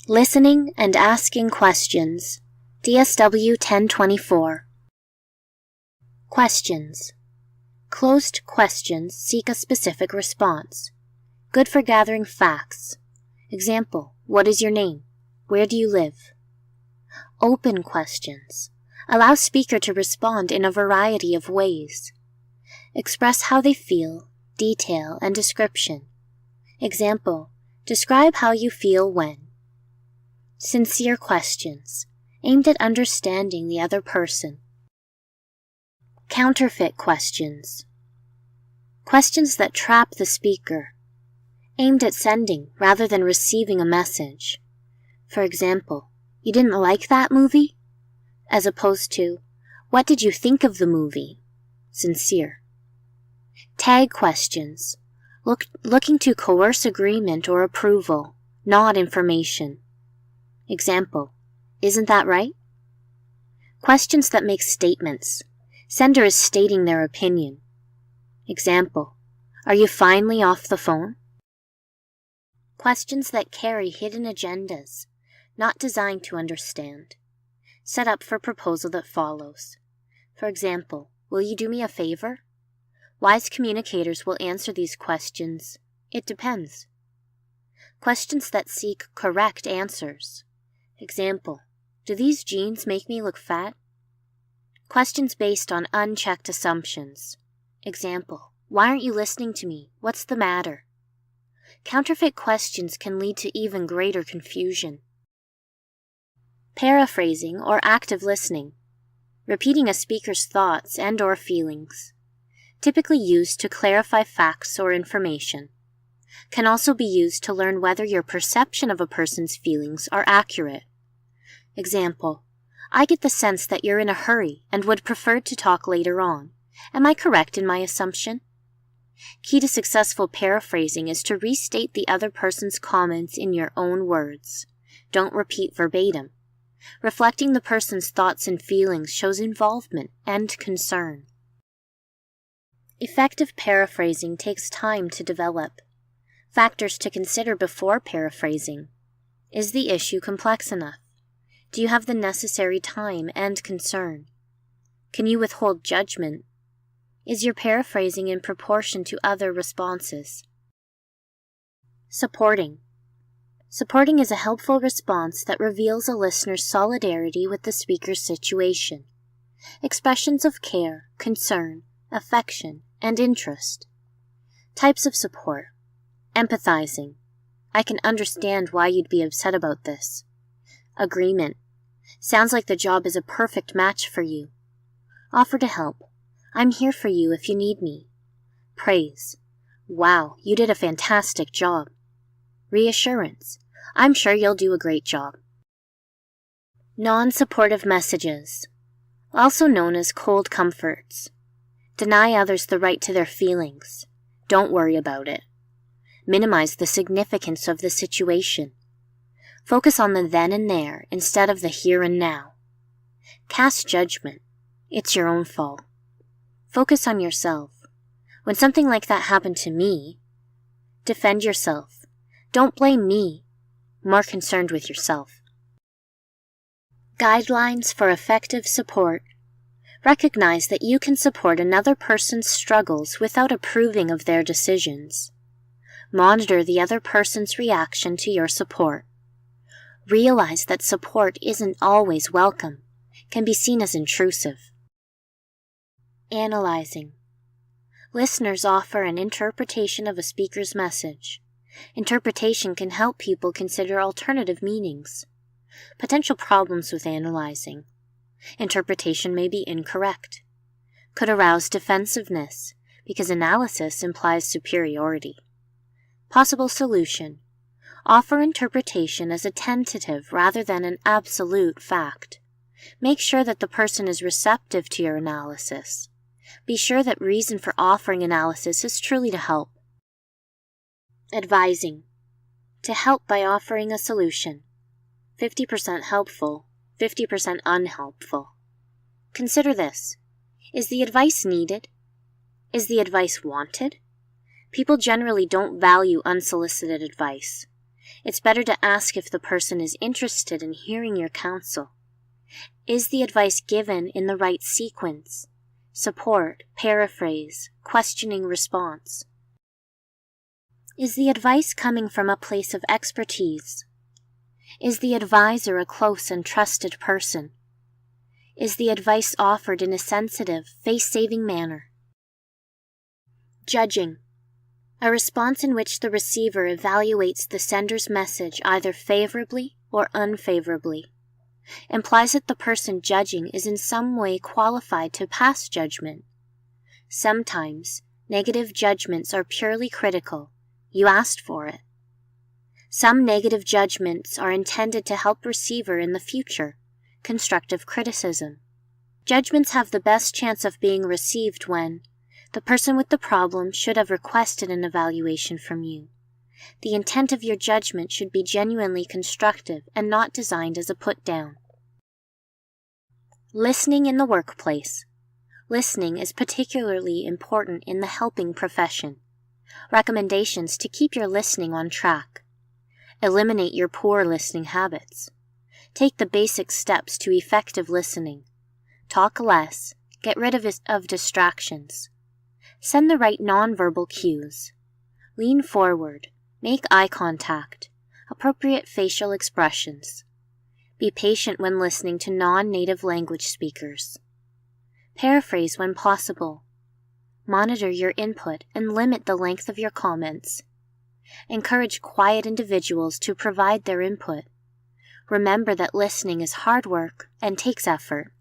Listening and asking questions. DSW 1024. Questions. Closed questions seek a specific response. Good for gathering facts. Example, what is your name? Where do you live? Open questions. Allow speaker to respond in a variety of ways. Express how they feel, detail, and description. Example, describe how you feel when. Sincere questions, aimed at understanding the other person. Counterfeit questions. Questions that trap the speaker, aimed at sending rather than receiving a message. For example, you didn't like that movie? As opposed to, what did you think of the movie? Sincere. Tag questions, looking to coerce agreement or approval, not information. Example, isn't that right? Questions that make statements. Sender is stating their opinion. Example, are you finally off the phone? Questions that carry hidden agendas, not designed to understand. Set up for proposal that follows. For example, will you do me a favor? Wise communicators will answer these questions. It depends. Questions that seek correct answers. Example, do these jeans make me look fat? Questions based on unchecked assumptions. Example, why aren't you listening to me? What's the matter? Counterfeit questions can lead to even greater confusion. Paraphrasing or active listening. Repeating a speaker's thoughts and/or feelings. Typically used to clarify facts or information. Can also be used to learn whether your perception of a person's feelings are accurate. Example, I get the sense that you're in a hurry and would prefer to talk later on. Am I correct in my assumption? Key to successful paraphrasing is to restate the other person's comments in your own words. Don't repeat verbatim. Reflecting the person's thoughts and feelings shows involvement and concern. Effective paraphrasing takes time to develop. Factors to consider before paraphrasing. Is the issue complex enough? Do you have the necessary time and concern? Can you withhold judgment? Is your paraphrasing in proportion to other responses? Supporting. Supporting is a helpful response that reveals a listener's solidarity with the speaker's situation. Expressions of care, concern, affection, and interest. Types of support. Empathizing. I can understand why you'd be upset about this. Agreement. Sounds like the job is a perfect match for you. Offer to help. I'm here for you if you need me. Praise. Wow, you did a fantastic job. Reassurance. I'm sure you'll do a great job. Non-supportive messages. Also known as cold comforts. Deny others the right to their feelings. Don't worry about it. Minimize the significance of the situation. Focus on the then and there instead of the here and now. Cast judgment. It's your own fault. Focus on yourself. When something like that happened to me, defend yourself. Don't blame me. More concerned with yourself. Guidelines for effective support. Recognize that you can support another person's struggles without approving of their decisions. Monitor the other person's reaction to your support. Realize that support isn't always welcome, can be seen as intrusive. Analyzing. Listeners offer an interpretation of a speaker's message. Interpretation can help people consider alternative meanings. Potential problems with analyzing. Interpretation may be incorrect. Could arouse defensiveness, because analysis implies superiority. Possible solution. Offer interpretation as a tentative rather than an absolute fact. Make sure that the person is receptive to your analysis. Be sure that reason for offering analysis is truly to help. Advising. To help by offering a solution. 50% helpful, 50% unhelpful. Consider this. Is the advice needed? Is the advice wanted? People generally don't value unsolicited advice. It's better to ask if the person is interested in hearing your counsel. Is the advice given in the right sequence? Support, paraphrase, questioning response. Is the advice coming from a place of expertise? Is the advisor a close and trusted person? Is the advice offered in a sensitive, face-saving manner? Judging. A response in which the receiver evaluates the sender's message either favorably or unfavorably, implies that the person judging is in some way qualified to pass judgment. Sometimes, negative judgments are purely critical. You asked for it. Some negative judgments are intended to help receiver in the future, constructive criticism. Judgments have the best chance of being received when the person with the problem should have requested an evaluation from you. The intent of your judgment should be genuinely constructive and not designed as a put-down. Listening in the workplace. Listening is particularly important in the helping profession. Recommendations to keep your listening on track. Eliminate your poor listening habits. Take the basic steps to effective listening. Talk less. Get rid of distractions. Send the right nonverbal cues. Lean forward. Make eye contact. Appropriate facial expressions. Be patient when listening to non-native language speakers. Paraphrase when possible. Monitor your input and limit the length of your comments. Encourage quiet individuals to provide their input. Remember that listening is hard work and takes effort.